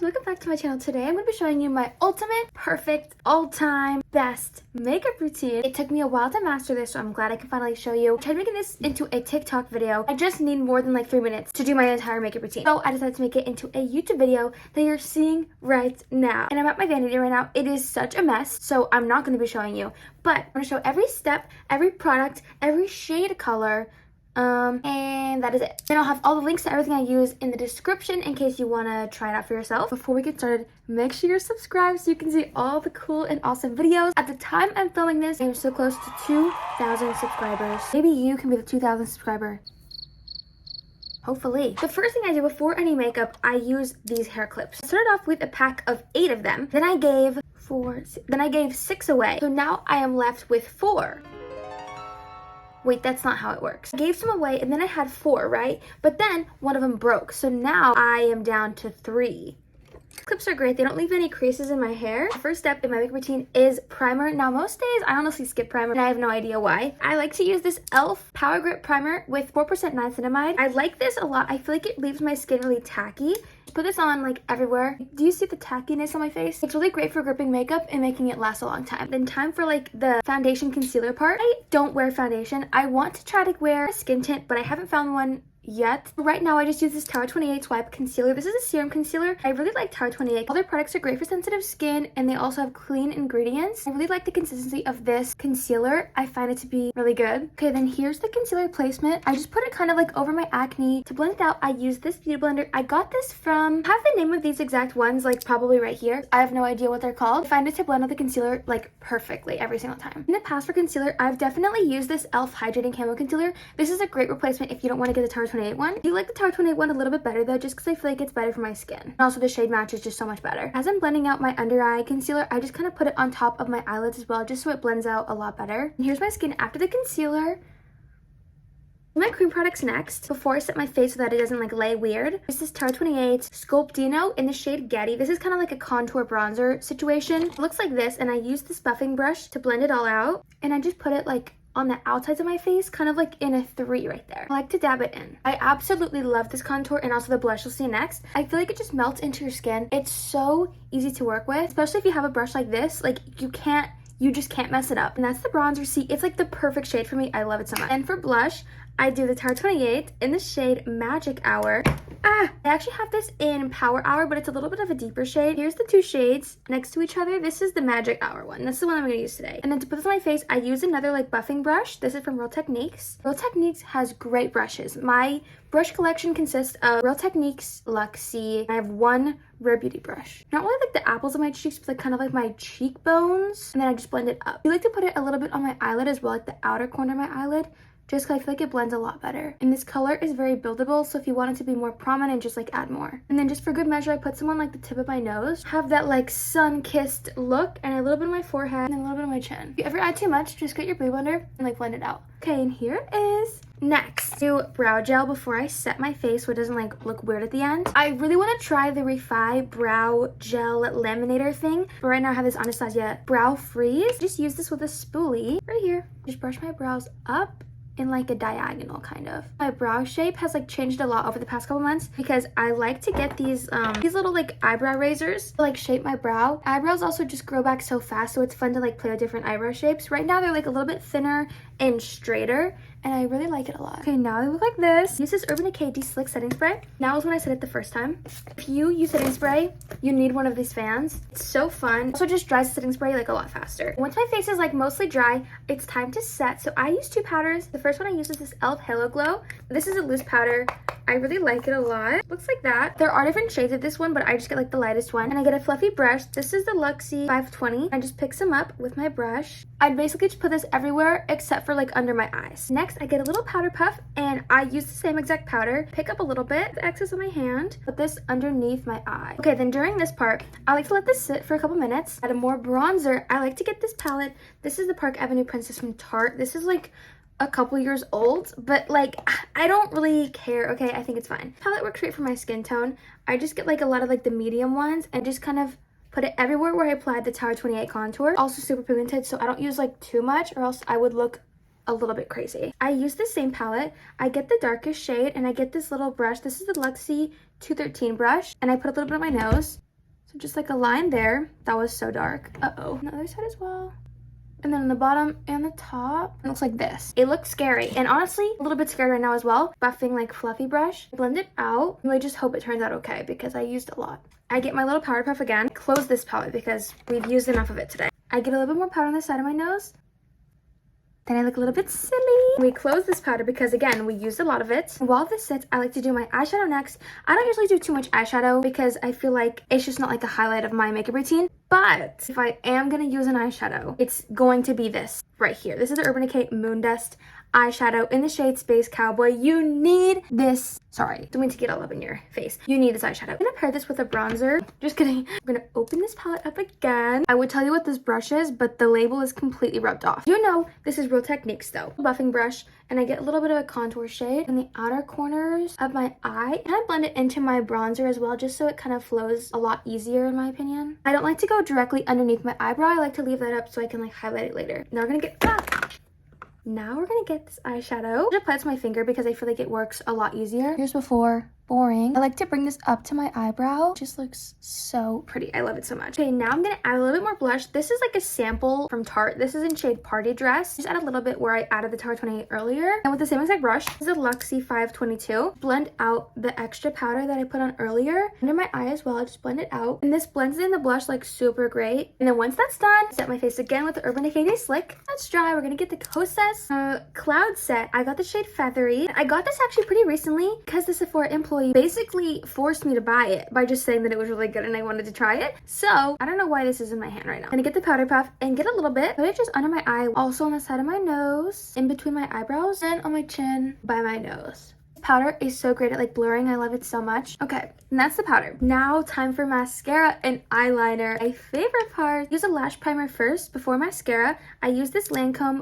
welcome back to my channel. Today I'm going to be showing you my ultimate, perfect, all-time, best makeup routine. It took me a while to master this, so I'm glad I can finally show you. I tried making this into a TikTok video. I just need more than like 3 minutes to do my entire makeup routine. So I decided to make it into a YouTube video that you're seeing right now. And I'm at my vanity right now. It is such a mess, so I'm not going to be showing you. But I'm going to show every step, every product, every shade color, and that is it. Then I'll have all the links to everything I use in the description in case you want to try it out for yourself. Before we get started, make sure you're subscribed so you can see all the cool and awesome videos. At the time I'm filming this, I'm so close to 2,000 subscribers. Maybe you can be the 2,000 subscriber. Hopefully. The first thing I do before any makeup, I use these hair clips. I started off with a pack of 8 of them. Then I gave 6 away. So now I am left with 4. Wait, that's not how it works. I gave some away and then I had 4, right? But then one of them broke. So now I am down to 3. Clips are great. They don't leave any creases in my hair. The first step in my makeup routine is primer. Now, most days I honestly skip primer and I have no idea why. I like to use this e.l.f. Power Grip Primer with 4% niacinamide. I like this a lot. I feel like it leaves my skin really tacky. Put this on like everywhere. Do you see the tackiness on my face? It's really great for gripping makeup and making it last a long time. Then time for like the foundation concealer part. I don't wear foundation. I want to try to wear a skin tint, but I haven't found one yet. Right now I just use this Tower 28 Swipe Concealer. This is a serum concealer. I really like Tower 28. All their products are great for sensitive skin and they also have clean ingredients. I really like the consistency of this concealer. I find it to be really good. Okay, then here's the concealer placement. I just put it kind of like over my acne. To blend it out, I use this beauty blender. I got this from, I have the name of these exact ones like probably right here. I have no idea what they're called. I find it to blend out the concealer like perfectly every single time. In the past for concealer, I've definitely used this e.l.f. Hydrating Camo Concealer. This is a great replacement if you don't want to get the Tower 28 one. I do like the Tower 28 one a little bit better though, just because I feel like it's better for my skin. And also the shade match is just so much better. As I'm blending out my under eye concealer, I just kind of put it on top of my eyelids as well, just so it blends out a lot better. And here's my skin after the concealer. My cream products next, before I set my face so that it doesn't like lay weird. This is Tower 28 Sculptino in the shade Getty. This is kind of like a contour bronzer situation. It looks like this, and I use this buffing brush to blend it all out. And I just put it like on the outsides of my face, kind of like in a 3 right there. I like to dab it in. I absolutely love this contour and also the blush you'll see next. I feel like it just melts into your skin. It's so easy to work with, especially if you have a brush like this. Like you just can't mess it up. And that's the bronzer. See, it's like the perfect shade for me. I love it so much. And for blush, I do the Tower 28 in the shade Magic Hour. I actually have this in Power Hour, but it's a little bit of a deeper shade. Here's the 2 shades next to each other. This is the Magic Hour one. That's the one I'm going to use today. And then to put this on my face, I use another like buffing brush. This is from Real Techniques. Real Techniques has great brushes. My brush collection consists of Real Techniques, Luxie. I have 1 Rare Beauty brush. Not really like the apples of my cheeks, but like kind of like my cheekbones. And then I just blend it up. I like to put it a little bit on my eyelid as well, like the outer corner of my eyelid, just because I feel like it blends a lot better. And this color is very buildable, so if you want it to be more prominent, just like add more. And then just for good measure, I put some on like the tip of my nose. Have that like sun-kissed look, and a little bit on my forehead, and a little bit on my chin. If you ever add too much, just get your blue blender and like blend it out. Okay, and here it is. Next, do brow gel before I set my face so it doesn't like look weird at the end. I really want to try the Refi Brow Gel Laminator thing, but right now I have this Anastasia Brow Freeze. Just use this with a spoolie right here. Just brush my brows up in like a diagonal kind of. My brow shape has like changed a lot over the past couple months because I like to get these little like eyebrow razors to like shape my brow. Eyebrows also just grow back so fast, so it's fun to like play with different eyebrow shapes. Right now they're like a little bit thinner and straighter, and I really like it a lot. Okay, now they look like this. Use this Urban Decay De-Slick setting spray. Now is when I said it the first time. If you use setting spray, you need one of these fans. It's so fun. Also just dries the setting spray like a lot faster. Once my face is like mostly dry, it's time to set. So I use 2 powders. The first one I use is this e.l.f. Halo Glow. This is a loose powder. I really like it a lot. Looks like that. There are different shades of this one, but I just get like the lightest one. And I get a fluffy brush. This is the Luxie 520. I just pick some up with my brush. I'd basically just put this everywhere except for like under my eyes. Next, I get a little powder puff and I use the same exact powder. Pick up a little bit, the excess on my hand, put this underneath my eye. Okay, then during this part, I like to let this sit for a couple minutes. Add a more bronzer. I like to get this palette. This is the Park Avenue Princess from Tarte. This is like a couple years old, but like I don't really care. Okay, I think it's fine. Palette works great for my skin tone. I just get like a lot of like the medium ones and just kind of put it everywhere where I applied the Tower 28 contour. Also super pigmented, so I don't use like too much or else I would look a little bit crazy. I use the same palette. I get the darkest shade and I get this little brush. This is the Luxie 213 brush, and I put a little bit on my nose So just like a line there. That was so dark. Uh-oh. On the other side as well. And then on the bottom and the top, it looks like this. It looks scary. And honestly, a little bit scared right now as well. Buffing like fluffy brush. Blend it out. I just hope it turns out okay because I used a lot. I get my little powder puff again. Close this palette because we've used enough of it today. I get a little bit more powder on the side of my nose. Then I look a little bit silly. We close this powder because, again, we used a lot of it. While this sits, I like to do my eyeshadow next. I don't usually do too much eyeshadow because I feel like it's just not like a highlight of my makeup routine. But if I am going to use an eyeshadow, it's going to be this right here. This is the Urban Decay Moon Dust eyeshadow in the shade Space Cowboy. You need this. Sorry, don't mean to get all up in your face. You need this eyeshadow. I'm gonna pair this with a bronzer. Just kidding. I'm gonna open this palette up again. I would tell you what this brush is, but the label is completely rubbed off. You know this is Real Techniques though. Buffing brush, and I get a little bit of a contour shade in the outer corners of my eye. And I blend it into my bronzer as well, just so it kind of flows a lot easier in my opinion. I don't like to go directly underneath my eyebrow. I like to leave that up so I can like highlight it later. Now we're gonna get Now we're gonna get this eyeshadow. I apply it to my finger because I feel like it works a lot easier. Here's before. Boring. I like to bring this up to my eyebrow. It just looks so pretty. I love it so much. Okay, now I'm gonna add a little bit more blush. This is like a sample from Tarte. This is in shade Party Dress. Just add a little bit where I added the Tarte 28 earlier. And with the same exact brush, this is a Luxie 522. Blend out the extra powder that I put on earlier. Under my eye as well, I just blend it out. And this blends in the blush like super great. And then once that's done, set my face again with the Urban Decay Day Slick. That's dry. We're gonna get the Kosas Cloud Set. I got the shade Feathery. I got this actually pretty recently because the Sephora employee basically forced me to buy it by just saying that it was really good and I wanted to try it. So I don't know why this is in my hand right now. I'm gonna get the powder puff and get a little bit, put it just under my eye, also on the side of my nose, in between my eyebrows, and on my chin by my nose. Powder is so great at like blurring. I love it so much. Okay, and that's the powder. Now time for mascara and eyeliner. My favorite part. Use a lash primer first before mascara. I use this Lancome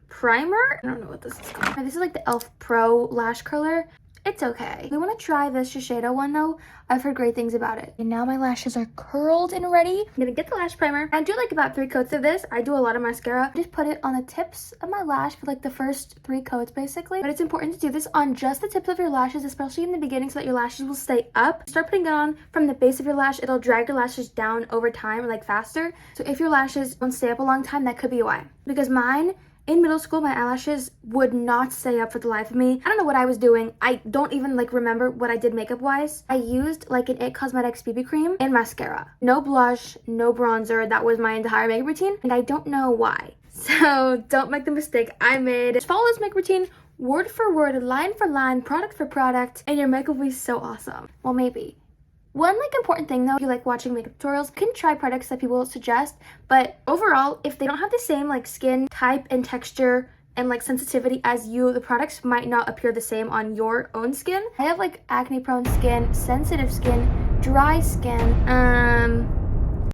primer. I don't know what this is called. This is like the e.l.f. Pro lash curler. It's okay. We want to try this Shiseido one though. I've heard great things about it. And now my lashes are curled and ready. I'm gonna get the lash primer. I do like about 3 coats of this. I do a lot of mascara. Just put it on the tips of my lash for like the first 3 coats basically. But it's important to do this on just the tips of your lashes, especially in the beginning so that your lashes will stay up. Start putting it on from the base of your lash. It'll drag your lashes down over time, like faster. So if your lashes don't stay up a long time, that could be why. Because mine, in middle school, my eyelashes would not stay up for the life of me. I don't know what I was doing. I don't even like remember what I did makeup wise. I used like an IT Cosmetics BB cream and mascara. No blush, no bronzer. That was my entire makeup routine and I don't know why. So don't make the mistake I made. Just follow this makeup routine word for word, line for line, product for product, and your makeup will be so awesome. Well, maybe. One like important thing though, if you like watching makeup tutorials, you can try products that people suggest, but overall, if they don't have the same like skin type and texture and like sensitivity as you, the products might not appear the same on your own skin. I have like acne prone skin, sensitive skin, dry skin,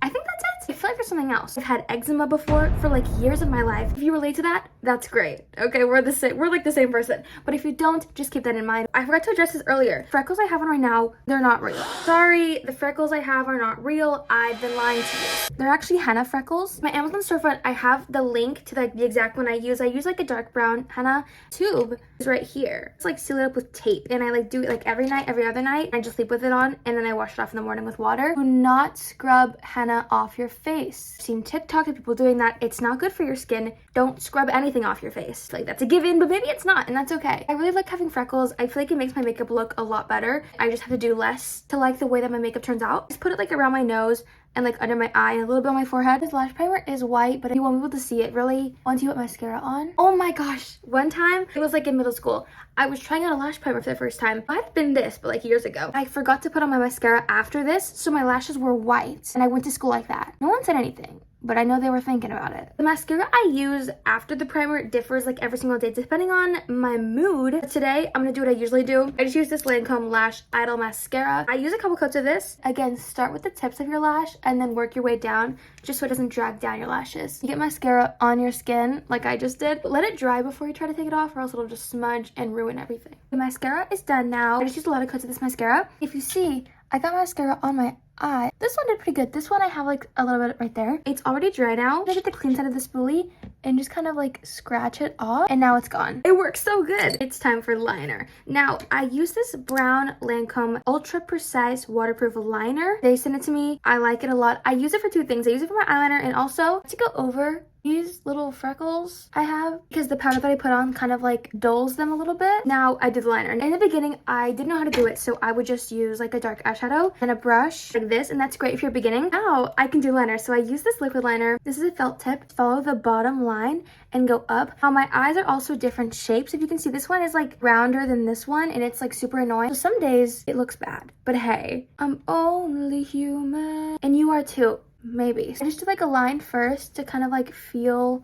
I think that's it. I feel like there's something else. I've had eczema before for like years of my life. If you relate to that, that's great. Okay, we're like the same person. But if you don't, just keep that in mind. I forgot to address this earlier. Freckles I have on right now, they're not real. Sorry, the freckles I have are not real. I've been lying to you. They're actually henna freckles. My Amazon storefront, I have the link to like the exact one I use. I use like a dark brown henna tube. It's right here. It's like sealed up with tape. And I like do it like every night, every other night. I just sleep with it on and then I wash it off in the morning with water. Do not scrub henna off your face. I've seen TikTok of people doing that. It's not good for your skin. Don't scrub anything off your face. Like that's a given, but maybe it's not, and that's okay. I really like having freckles. I feel like it makes my makeup look a lot better. I just have to do less to like the way that my makeup turns out. Just put it like around my nose and like under my eye and a little bit on my forehead. This lash primer is white, but you won't be able to see it really once you put mascara on. Oh my gosh. One time, it was like in middle school, I was trying out a lash primer for the first time. It might have been this, but like years ago. I forgot to put on my mascara after this, so my lashes were white. And I went to school like that. No one said anything, but I know they were thinking about it. The mascara I use after the primer differs like every single day depending on my mood. But today, I'm gonna do what I usually do. I just use this Lancome Lash Idol Mascara. I use a couple coats of this. Again, start with the tips of your lash and then work your way down just so it doesn't drag down your lashes. You get mascara on your skin like I just did, but let it dry before you try to take it off or else it'll just smudge and ruin everything. The mascara is done now. I just used a lot of coats of this mascara. If you see, I got mascara on my eye. This one did pretty good. This one I have like a little bit right there. It's already dry now. I get the clean side of the spoolie and just kind of like scratch it off, and now it's gone. It works so good. It's time for liner. Now, I use this brown Lancome Ultra Precise Waterproof Liner. They sent it to me. I like it a lot. I use it for two things. I use it for my eyeliner and also to go over these little freckles I have because the powder that I put on kind of like dulls them a little bit. Now I did the liner. In the beginning, I didn't know how to do it, so I would just use like a dark eyeshadow and a brush like this, and that's great if you're beginning. Now I can do liner, so I use this liquid liner. This is a felt tip. Follow the bottom line and go up. Now my eyes are also different shapes. If you can see, this one is like rounder than this one, and it's like super annoying. So some days it looks bad, but hey, I'm only human, and you are too. Maybe. I just do like a line first to kind of like feel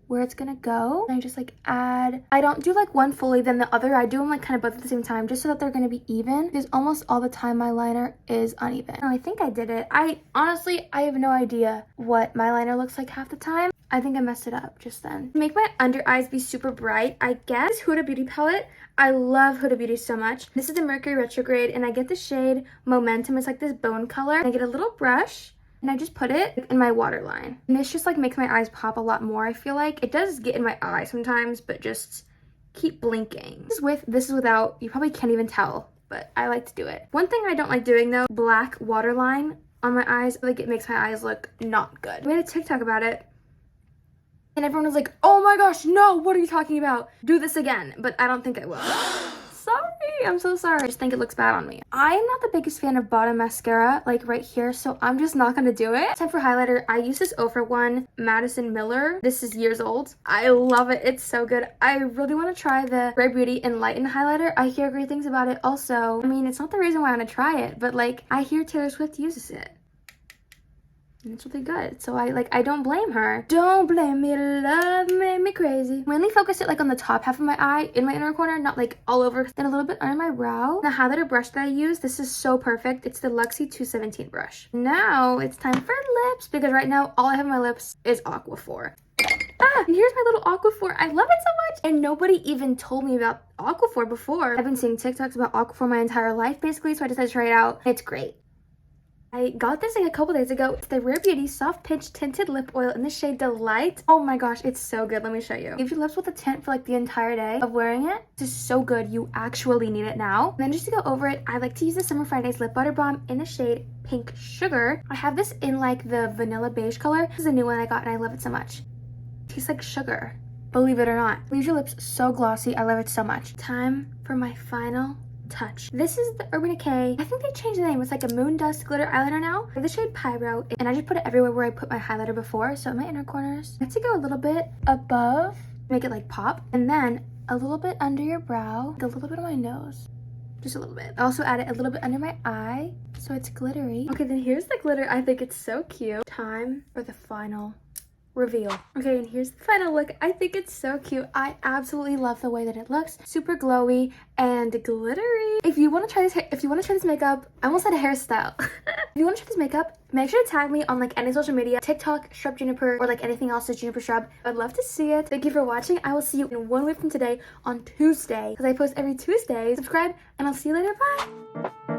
where it's gonna go. And I just like add, I don't do like one fully then the other. I do them like kind of both at the same time just so that they're gonna be even, because almost all the time my liner is uneven. Now, I think I did it. I have no idea what my liner looks like half the time. I think I messed it up just then. To make my under eyes be super bright, I guess Huda Beauty palette. I love Huda Beauty so much. This is the Mercury Retrograde, and I get the shade Momentum. It's like this bone color. I get a little brush and I just put it in my waterline. And this just like makes my eyes pop a lot more, I feel like. It does get in my eye sometimes, but just keep blinking. This is without, you probably can't even tell, but I like to do it. One thing I don't like doing though, black waterline on my eyes, like it makes my eyes look not good. I made a TikTok about it, and everyone was like, oh my gosh, no, what are you talking about? Do this again, but I don't think I will. Sorry, I'm so sorry. I just think it looks bad on me. I'm not the biggest fan of bottom mascara, like right here, so I'm just not gonna do it. Time for highlighter. I use this Ofra one, Madison Miller. This is years old. I love it. It's so good. I really want to try the Rare Beauty Enlighten highlighter. I hear great things about it also. I mean, it's not the reason why I want to try it, but like, I hear Taylor Swift uses it. And it's really good. So I don't blame her. Don't blame me, love made me crazy. Mainly focus it like on the top half of my eye, in my inner corner, not like all over. Then a little bit under my brow. The highlighter brush that I use, this is so perfect. It's the Luxie 217 brush. Now it's time for lips, because right now all I have on my lips is Aquaphor. And here's my little Aquaphor. I love it so much. And nobody even told me about Aquaphor before. I've been seeing TikToks about Aquaphor my entire life, basically, so I decided to try it out. It's great. I got this like a couple days ago. It's the Rare Beauty Soft Pitch Tinted Lip Oil in the shade Delight. Oh my gosh, it's so good. Let me show you. Give your lips with a tint for like the entire day of wearing it. This is so good. You actually need it now. And then just to go over it, I like to use the Summer Fridays Lip Butter Balm in the shade Pink Sugar. I have this in like the vanilla beige color. This is a new one I got and I love it so much. It tastes like sugar, believe it or not. Leaves your lips so glossy. I love it so much. Time for my final touch. This is the Urban Decay. I think they changed the name. It's like a moon dust glitter eyeliner now. I have the shade Pyro, and I just put it everywhere where I put my highlighter before. So in my inner corners, I have to go a little bit above, make it like pop, and then a little bit under your brow, like a little bit on my nose. Just a little bit. I also added a little bit under my eye, so it's glittery. Okay, then here's the glitter. I think it's so cute. Time for the final reveal. Okay, and here's the final look. I think it's so cute. I absolutely love the way that it looks. Super glowy and glittery. If you want to try this makeup, I almost said a hairstyle. If you want to try this makeup, make sure to tag me on like any social media, TikTok, Shrub Juniper, or like anything else that's Juniper Shrub. I'd love to see it. Thank you for watching. I will see you in 1 week from today on Tuesday, because I post every Tuesday. Subscribe, and I'll see you later. Bye.